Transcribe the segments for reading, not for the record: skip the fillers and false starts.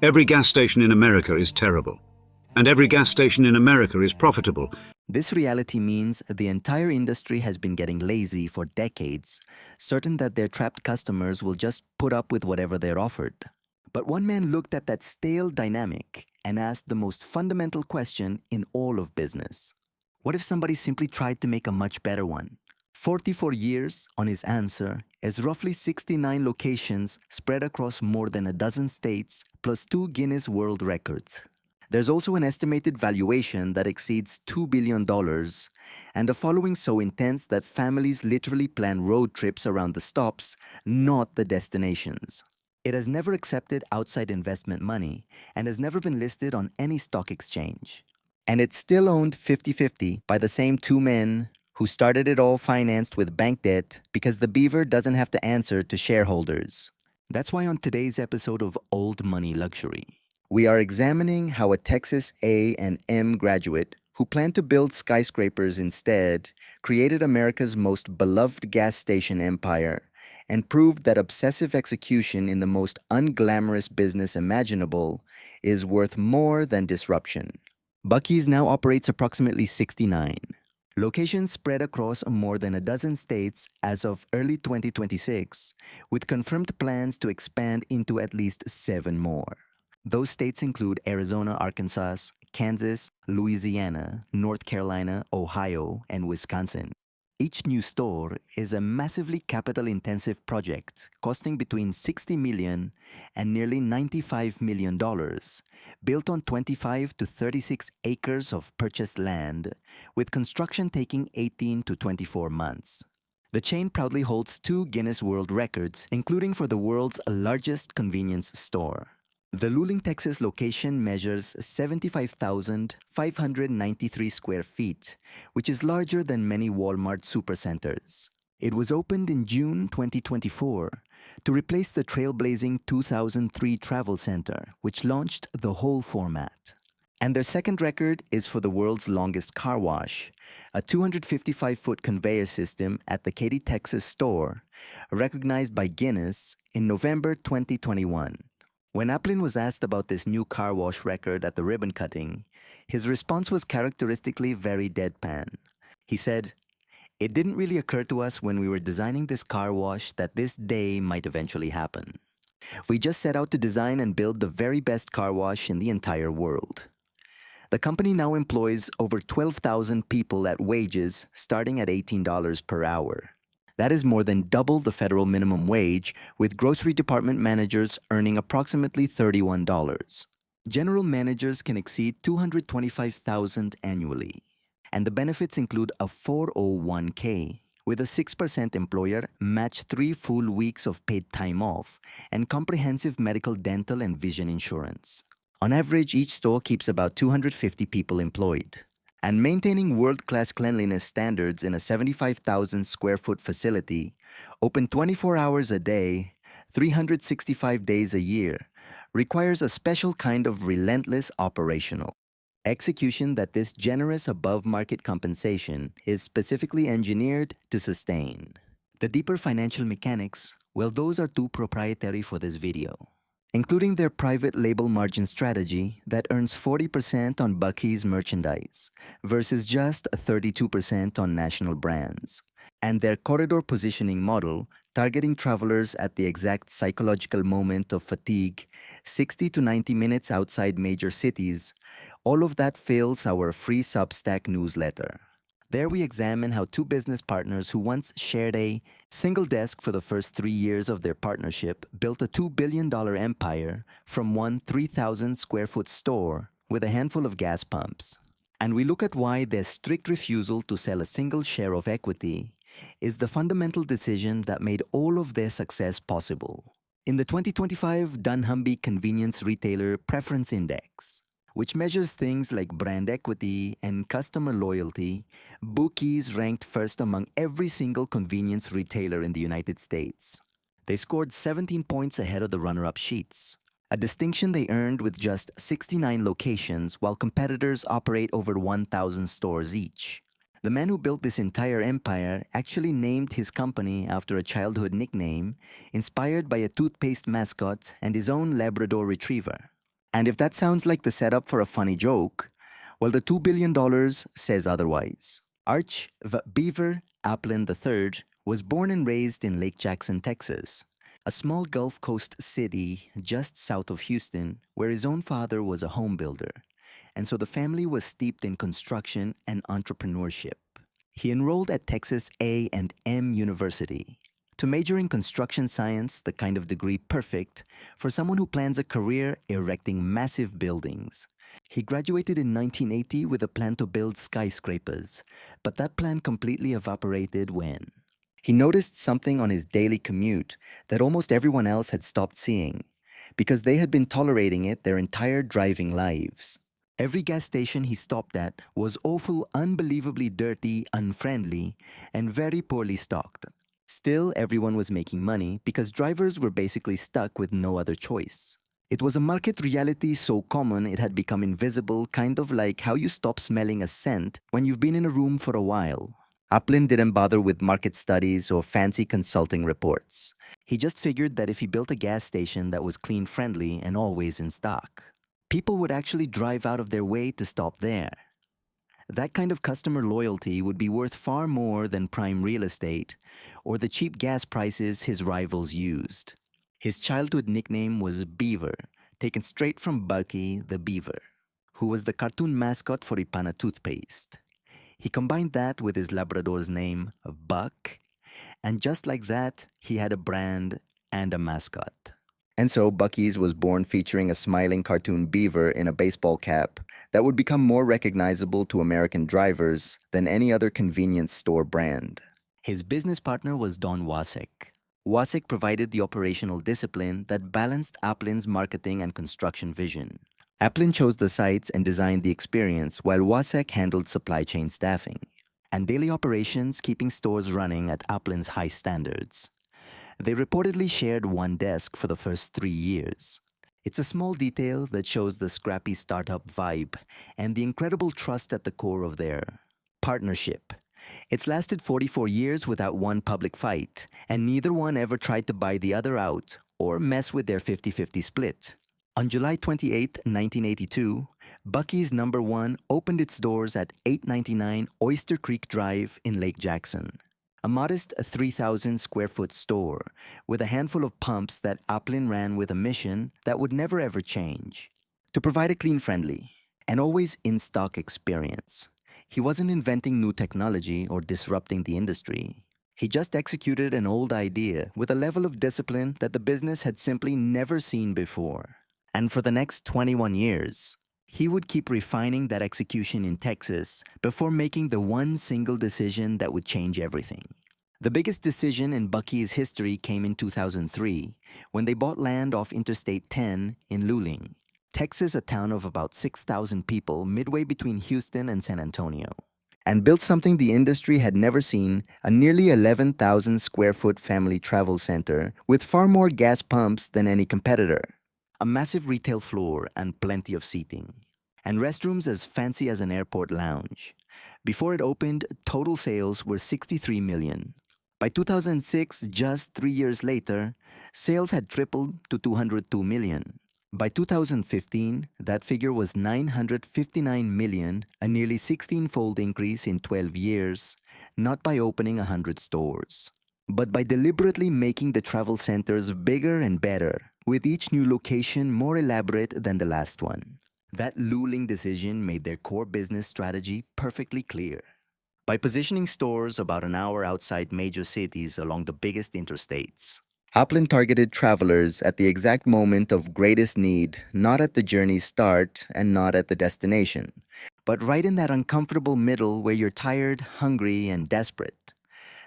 Every gas station in America is terrible, and every gas station in America is profitable. This reality means the entire industry has been getting lazy for decades, certain that their trapped customers will just put up with whatever they're offered. But one man looked at that stale dynamic and asked the most fundamental question in all of business. What if somebody simply tried to make a much better one? 44 years on his answer is roughly 69 locations spread across more than a dozen states, plus 2 Guinness World Records. There's also an estimated valuation that exceeds $2 billion, and a following so intense that families literally plan road trips around the stops, not the destinations. It has never accepted outside investment money and has never been listed on any stock exchange. And it's still owned 50-50 by the same two men who started it all financed with bank debt because the beaver doesn't have to answer to shareholders. That's why on today's episode of Old Money Luxury, we are examining how a Texas A&M graduate who planned to build skyscrapers instead created America's most beloved gas station empire and proved that obsessive execution in the most unglamorous business imaginable is worth more than disruption. Buc-ee's now operates approximately 69 locations spread across more than a dozen states as of early 2026, with confirmed plans to expand into at least 7 more. Those states include Arizona, Arkansas, Kansas, Louisiana, North Carolina, Ohio, and Wisconsin. Each new store is a massively capital-intensive project costing between $60 million and nearly $95 million, built on 25 to 36 acres of purchased land, with construction taking 18 to 24 months. The chain proudly holds 2 Guinness World Records, including for the world's largest convenience store. The Luling, Texas location measures 75,593 square feet, which is larger than many Walmart supercenters. It was opened in June 2024 to replace the trailblazing 2003 Travel Center, which launched the whole format. And their second record is for the world's longest car wash, a 255-foot conveyor system at the Katy, Texas store, recognized by Guinness in November 2021. When Applin was asked about this new car wash record at the ribbon cutting, his response was characteristically very deadpan. He said, "It didn't really occur to us when we were designing this car wash that this day might eventually happen. We just set out to design and build the very best car wash in the entire world." The company now employs over 12,000 people at wages starting at $18 per hour. That is more than double the federal minimum wage, with grocery department managers earning approximately $31. General managers can exceed $225,000 annually. And the benefits include a 401k, with a 6% employer match 3 full weeks of paid time off, and comprehensive medical, dental, and vision insurance. On average, each store keeps about 250 people employed. And maintaining world-class cleanliness standards in a 75,000 square foot facility, open 24 hours a day, 365 days a year, requires a special kind of relentless operational execution that this generous above-market compensation is specifically engineered to sustain. The deeper financial mechanics, well, those are too proprietary for this video, including their private label margin strategy that earns 40% on Buc-ee's merchandise versus just 32% on national brands, and their corridor positioning model targeting travelers at the exact psychological moment of fatigue, 60 to 90 minutes outside major cities. All of that fills our free Substack newsletter. There we examine how 2 business partners who once shared a single desk for the first 3 years of their partnership built a $2 billion empire from one 3,000 square foot store with a handful of gas pumps. And we look at why their strict refusal to sell a single share of equity is the fundamental decision that made all of their success possible. In the 2025 dunnhumby Convenience Retailer Preference Index, which measures things like brand equity and customer loyalty, Buc-ee's ranked first among every single convenience retailer in the United States. They scored 17 points ahead of the runner-up Sheetz, a distinction they earned with just 69 locations while competitors operate over 1,000 stores each. The man who built this entire empire actually named his company after a childhood nickname inspired by a toothpaste mascot and his own Labrador retriever. And if that sounds like the setup for a funny joke, well, the $2 billion says otherwise. Beaver Applin III was born and raised in Lake Jackson, Texas, a small Gulf Coast city just south of Houston, where his own father was a home builder. And so the family was steeped in construction and entrepreneurship. He enrolled at Texas A&M University to major in construction science, the kind of degree perfect for someone who plans a career erecting massive buildings. He graduated in 1980 with a plan to build skyscrapers, but that plan completely evaporated when he noticed something on his daily commute that almost everyone else had stopped seeing because they had been tolerating it their entire driving lives. Every gas station he stopped at was awful, unbelievably dirty, unfriendly, and very poorly stocked. Still, everyone was making money because drivers were basically stuck with no other choice. It was a market reality so common it had become invisible, kind of like how you stop smelling a scent when you've been in a room for a while. Applin didn't bother with market studies or fancy consulting reports. He just figured that if he built a gas station that was clean friendly and always in stock, people would actually drive out of their way to stop there. That kind of customer loyalty would be worth far more than prime real estate or the cheap gas prices his rivals used. His childhood nickname was Beaver, taken straight from Buc-ee the beaver, who was the cartoon mascot for Ipana toothpaste. He combined that with his Labrador's name, Buck, and just like that, he had a brand and a mascot. And so Buc-ee's was born featuring a smiling cartoon beaver in a baseball cap that would become more recognizable to American drivers than any other convenience store brand. His business partner was Don Wasek. Wasek provided the operational discipline that balanced Applin's marketing and construction vision. Applin chose the sites and designed the experience while Wasek handled supply chain staffing and daily operations, keeping stores running at Applin's high standards. They reportedly shared one desk for the first 3 years. It's a small detail that shows the scrappy startup vibe and the incredible trust at the core of their partnership. It's lasted 44 years without one public fight, and neither one ever tried to buy the other out or mess with their 50-50 split. On July 28, 1982, Buc-ee's number 1 opened its doors at 899 Oyster Creek Drive in Lake Jackson. A modest 3,000 square foot store with a handful of pumps that Applin ran with a mission that would never ever change: to provide a clean, friendly, and always in-stock experience. He wasn't inventing new technology or disrupting the industry. He just executed an old idea with a level of discipline that the business had simply never seen before. And for the next 21 years, he would keep refining that execution in Texas before making the one single decision that would change everything. The biggest decision in Buc-ee's history came in 2003 when they bought land off Interstate 10 in Luling, Texas, a town of about 6,000 people midway between Houston and San Antonio, and built something the industry had never seen: a nearly 11,000 square foot family travel center with far more gas pumps than any competitor. A massive retail floor and plenty of seating, and restrooms as fancy as an airport lounge. Before it opened, total sales were $63 million. By 2006, just 3 years later, sales had tripled to $202 million. By 2015, that figure was $959 million, a nearly 16-fold increase in 12 years, not by opening 100 stores, but by deliberately making the travel centers bigger and better, with each new location more elaborate than the last one. That Luling decision made their core business strategy perfectly clear. By positioning stores about an hour outside major cities along the biggest interstates, Applin targeted travelers at the exact moment of greatest need, not at the journey's start and not at the destination, but right in that uncomfortable middle where you're tired, hungry, and desperate.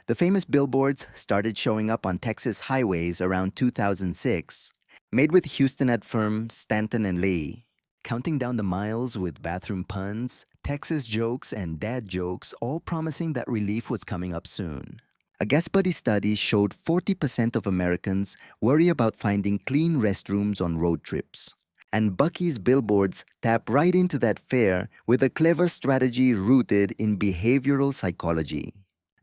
The famous billboards started showing up on Texas highways around 2006, made with Houston ad firm Stanton and Lee, counting down the miles with bathroom puns, Texas jokes, and dad jokes, all promising that relief was coming up soon. A Gas Buddy study showed 40% of Americans worry about finding clean restrooms on road trips. And Buc-ee's billboards tap right into that fear with a clever strategy rooted in behavioral psychology.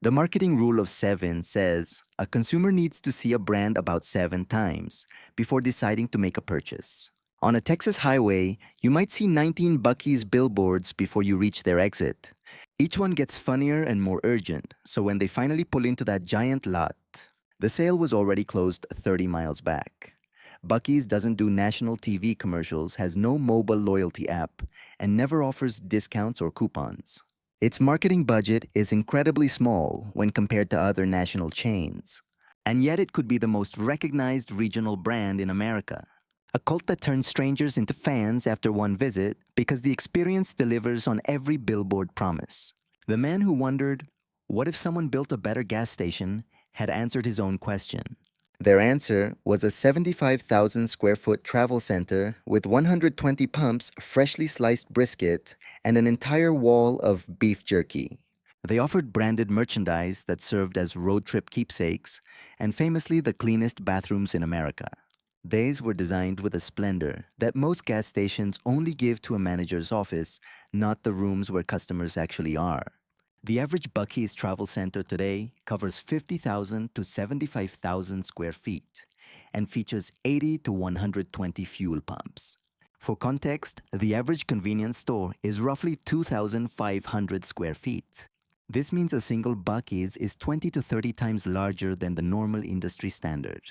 The marketing rule of 7 says a consumer needs to see a brand about 7 times before deciding to make a purchase. On a Texas highway, you might see 19 Buc-ee's billboards before you reach their exit. Each one gets funnier and more urgent, so when they finally pull into that giant lot, the sale was already closed 30 miles back. Buc-ee's doesn't do national TV commercials, has no mobile loyalty app, and never offers discounts or coupons. Its marketing budget is incredibly small when compared to other national chains. And yet it could be the most recognized regional brand in America. A cult that turns strangers into fans after one visit because the experience delivers on every billboard promise. The man who wondered, what if someone built a better gas station, had answered his own question. Their answer was a 75,000 square foot travel center with 120 pumps, freshly sliced brisket, and an entire wall of beef jerky. They offered branded merchandise that served as road trip keepsakes and famously the cleanest bathrooms in America. These were designed with a splendor that most gas stations only give to a manager's office, not the rooms where customers actually are. The average Buc-ee's travel center today covers 50,000 to 75,000 square feet and features 80 to 120 fuel pumps. For context, the average convenience store is roughly 2,500 square feet. This means a single Buc-ee's is 20 to 30 times larger than the normal industry standard.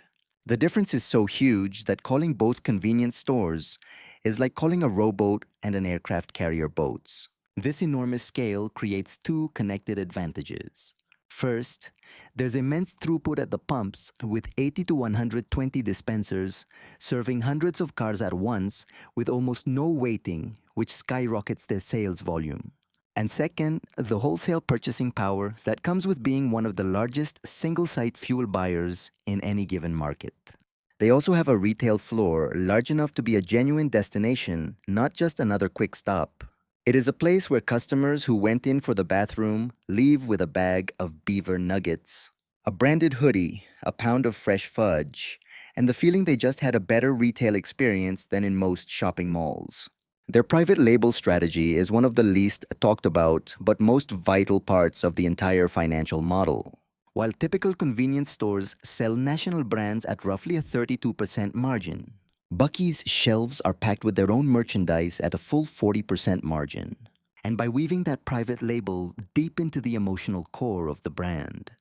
The difference is so huge that calling both convenience stores is like calling a rowboat and an aircraft carrier boats. This enormous scale creates two connected advantages. First, there's immense throughput at the pumps with 80 to 120 dispensers serving hundreds of cars at once with almost no waiting, which skyrockets their sales volume. And second, the wholesale purchasing power that comes with being one of the largest single-site fuel buyers in any given market. They also have a retail floor large enough to be a genuine destination, not just another quick stop. It is a place where customers who went in for the bathroom leave with a bag of beaver nuggets, a branded hoodie, a pound of fresh fudge, and the feeling they just had a better retail experience than in most shopping malls. Their private label strategy is one of the least talked about but most vital parts of the entire financial model. While typical convenience stores sell national brands at roughly a 32% margin, Buc-ee's shelves are packed with their own merchandise at a full 40% margin. And by weaving that private label deep into the emotional core of the brand,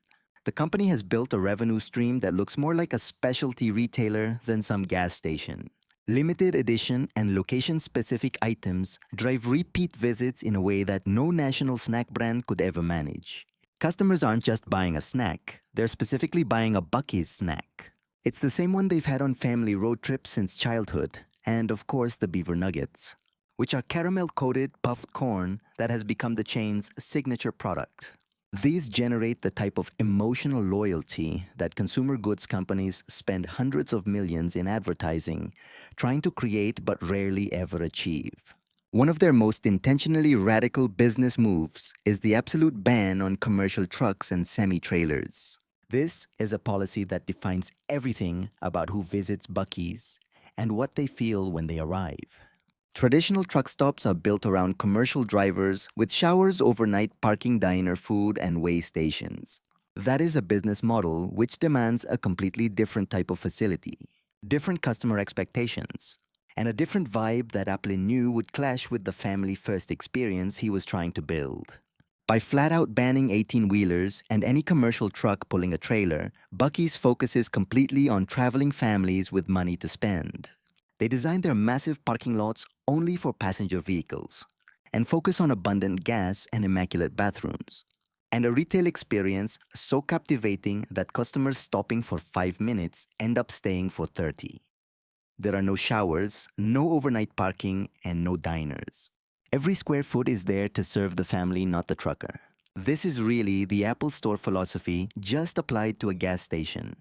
the company has built a revenue stream that looks more like a specialty retailer than some gas station. Limited edition and location-specific items drive repeat visits in a way that no national snack brand could ever manage. Customers aren't just buying a snack, they're specifically buying a Buc-ee's snack. It's the same one they've had on family road trips since childhood, and of course the beaver nuggets, which are caramel-coated puffed corn that has become the chain's signature product. These generate the type of emotional loyalty that consumer goods companies spend hundreds of millions in advertising, trying to create but rarely ever achieve. One of their most intentionally radical business moves is the absolute ban on commercial trucks and semi-trailers. This is a policy that defines everything about who visits Buc-ee's and what they feel when they arrive. Traditional truck stops are built around commercial drivers with showers, overnight parking, diner, food, and way stations. That is a business model which demands a completely different type of facility, different customer expectations, and a different vibe that Applin knew would clash with the family-first experience he was trying to build. By flat-out banning 18-wheelers and any commercial truck pulling a trailer, Buc-ee's focuses completely on traveling families with money to spend. They designed their massive parking lots only for passenger vehicles and focus on abundant gas and immaculate bathrooms, and a retail experience so captivating that customers stopping for 5 minutes end up staying for 30. There are no showers, no overnight parking, and no diners. Every square foot is there to serve the family, not the trucker. This is really the Apple Store philosophy just applied to a gas station.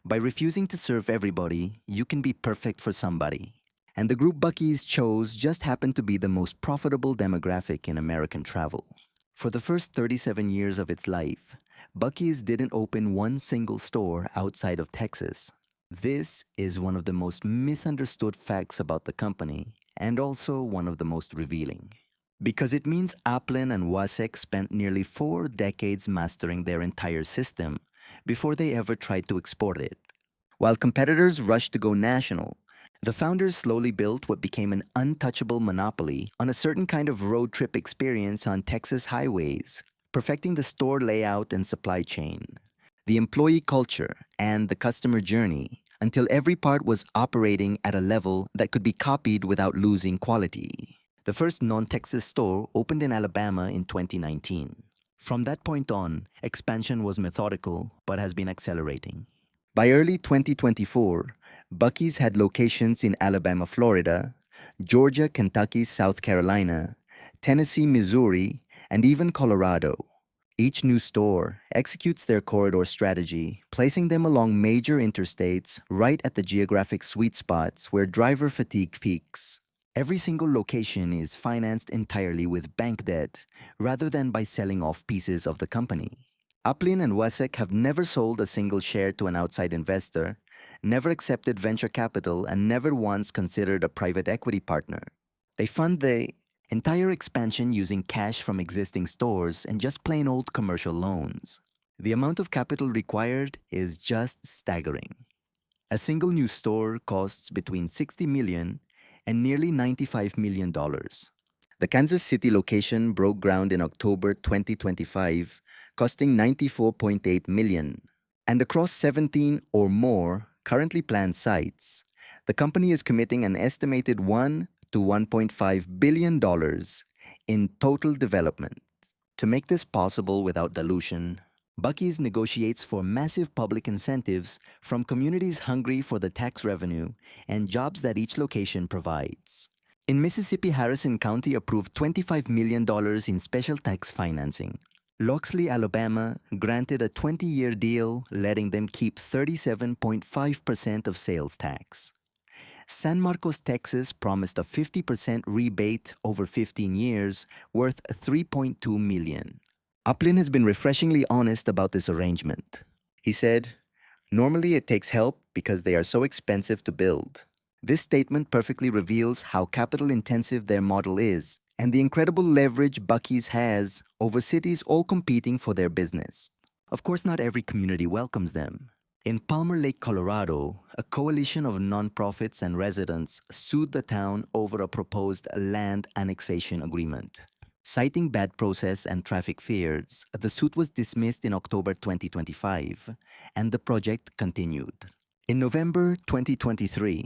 By refusing to serve everybody, you can be perfect for somebody. And the group Buc-ee's chose just happened to be the most profitable demographic in American travel. For the first 37 years of its life, Buc-ee's didn't open one single store outside of Texas. This is one of the most misunderstood facts about the company, and also one of the most revealing. Because it means Applin and Wasek spent nearly 4 decades mastering their entire system before they ever tried to export it. While competitors rushed to go national, The founders slowly built what became an untouchable monopoly on a certain kind of road trip experience on Texas highways, perfecting the store layout and supply chain, the employee culture, and the customer journey until every part was operating at a level that could be copied without losing quality. The first non-Texas store opened in Alabama in 2019. From that point on, expansion was methodical but has been accelerating. By early 2024, Buc-ee's had locations in Alabama, Florida, Georgia, Kentucky, South Carolina, Tennessee, Missouri, and even Colorado. Each new store executes their corridor strategy, placing them along major interstates right at the geographic sweet spots where driver fatigue peaks. Every single location is financed entirely with bank debt rather than by selling off pieces of the company. Uplin and Wasek have never sold a single share to an outside investor, never accepted venture capital, and never once considered a private equity partner. They fund the entire expansion using cash from existing stores and just plain old commercial loans. The amount of capital required is just staggering. A single new store costs between $60 million and nearly $95 million. The Kansas City location broke ground in October 2025, costing $94.8 million. And across 17 or more currently planned sites, the company is committing an estimated $1 to $1.5 billion in total development. To make this possible without dilution, Buc-ee's negotiates for massive public incentives from communities hungry for the tax revenue and jobs that each location provides. In Mississippi, Harrison County approved $25 million in special tax financing. Loxley, Alabama granted a 20-year deal letting them keep 37.5% of sales tax. San Marcos, Texas promised a 50% rebate over 15 years worth $3.2 million. Uplin has been refreshingly honest about this arrangement. He said, "Normally it takes help because they are so expensive to build." This statement perfectly reveals how capital-intensive their model is and the incredible leverage Buc-ee's has over cities all competing for their business. Of course, not every community welcomes them. In Palmer Lake, Colorado, a coalition of nonprofits and residents sued the town over a proposed land annexation agreement. Citing bad process and traffic fears, the suit was dismissed in October 2025, and the project continued. In November 2023,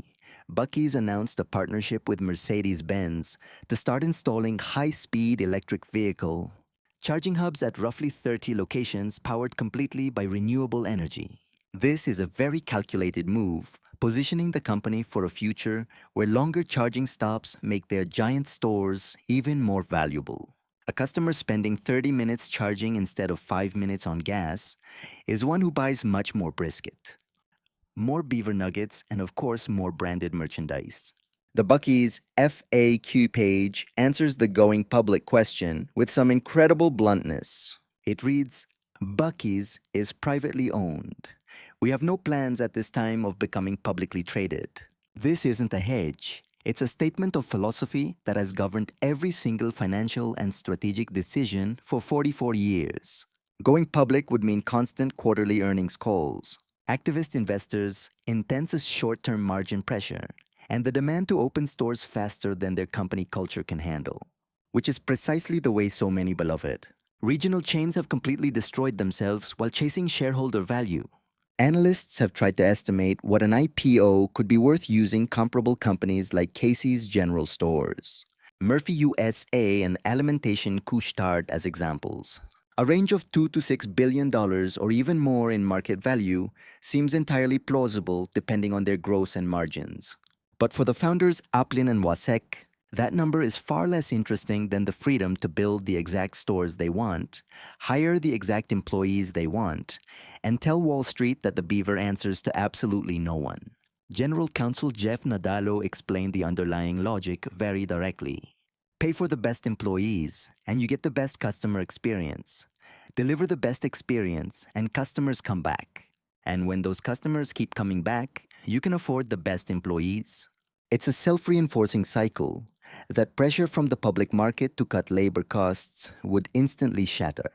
Buc-ee's announced a partnership with Mercedes-Benz to start installing high-speed electric vehicle charging hubs at roughly 30 locations powered completely by renewable energy. This is a very calculated move, positioning the company for a future where longer charging stops make their giant stores even more valuable. A customer spending 30 minutes charging instead of 5 minutes on gas is one who buys much more brisket, more beaver nuggets, and of course more branded merchandise. The Buc-ee's FAQ page answers the going public question with some incredible bluntness. It reads, "Buc-ee's is privately owned. We have no plans at this time of becoming publicly traded." This isn't a hedge. It's a statement of philosophy that has governed every single financial and strategic decision for 44 years. Going public would mean constant quarterly earnings calls, activist investors, intense short-term margin pressure, and the demand to open stores faster than their company culture can handle, which is precisely the way so many beloved regional chains have completely destroyed themselves while chasing shareholder value. Analysts have tried to estimate what an IPO could be worth using comparable companies like Casey's General Stores, Murphy USA, and Alimentation Couche-Tard as examples. A range of $2 to $6 billion or even more in market value seems entirely plausible depending on their growth and margins. But for the founders Uplin and Wasek, that number is far less interesting than the freedom to build the exact stores they want, hire the exact employees they want, and tell Wall Street that the beaver answers to absolutely no one. General Counsel Jeff Nadalo explained the underlying logic very directly. Pay for the best employees, and you get the best customer experience. Deliver the best experience, and customers come back. And when those customers keep coming back, you can afford the best employees. It's a self-reinforcing cycle that pressure from the public market to cut labor costs would instantly shatter.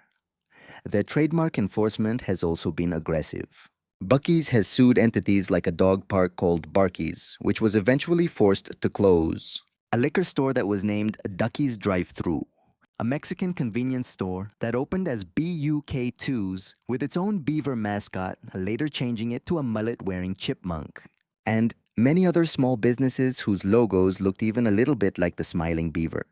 Their trademark enforcement has also been aggressive. Buc-ees has sued entities like a dog park called Barkies, which was eventually forced to close. A liquor store that was named Ducky's Drive-Thru. A Mexican convenience store that opened as BUK2's with its own beaver mascot, later changing it to a mullet-wearing chipmunk. And many other small businesses whose logos looked even a little bit like the smiling beaver.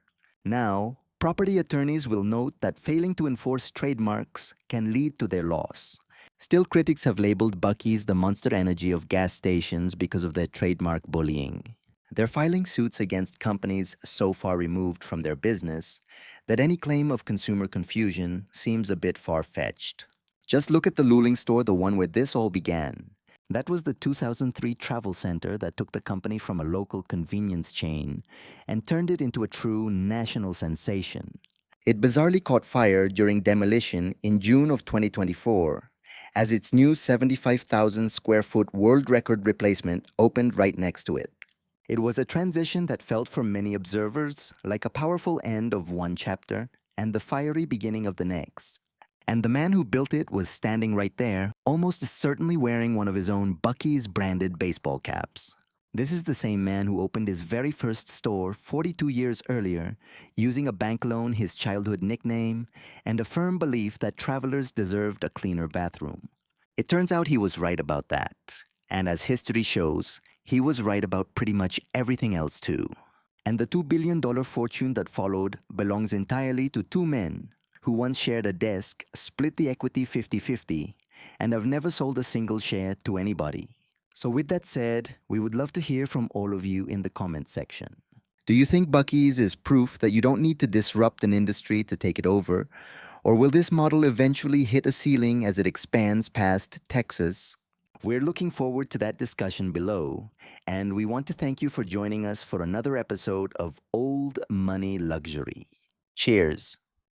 Now, property attorneys will note that failing to enforce trademarks can lead to their loss. Still, critics have labeled Buc-ee's the Monster Energy of gas stations because of their trademark bullying. They're filing suits against companies so far removed from their business that any claim of consumer confusion seems a bit far-fetched. Just look at the Luling store, the one where this all began. That was the 2003 travel center that took the company from a local convenience chain and turned it into a true national sensation. It bizarrely caught fire during demolition in June of 2024, as its new 75,000 square foot world record replacement opened right next to it. It was a transition that felt for many observers like a powerful end of one chapter and the fiery beginning of the next. And the man who built it was standing right there, almost certainly wearing one of his own Buc-ee's branded baseball caps. This is the same man who opened his very first store 42 years earlier, using a bank loan, his childhood nickname, and a firm belief that travelers deserved a cleaner bathroom. It turns out he was right about that. And as history shows, he was right about pretty much everything else too. And the $2 billion fortune that followed belongs entirely to two men who once shared a desk, split the equity 50-50, and have never sold a single share to anybody. So with that said, we would love to hear from all of you in the comments section. Do you think Buc-ee's is proof that you don't need to disrupt an industry to take it over? Or will this model eventually hit a ceiling as it expands past Texas? We're looking forward to that discussion below, and we want to thank you for joining us for another episode of Old Money Luxury. Cheers.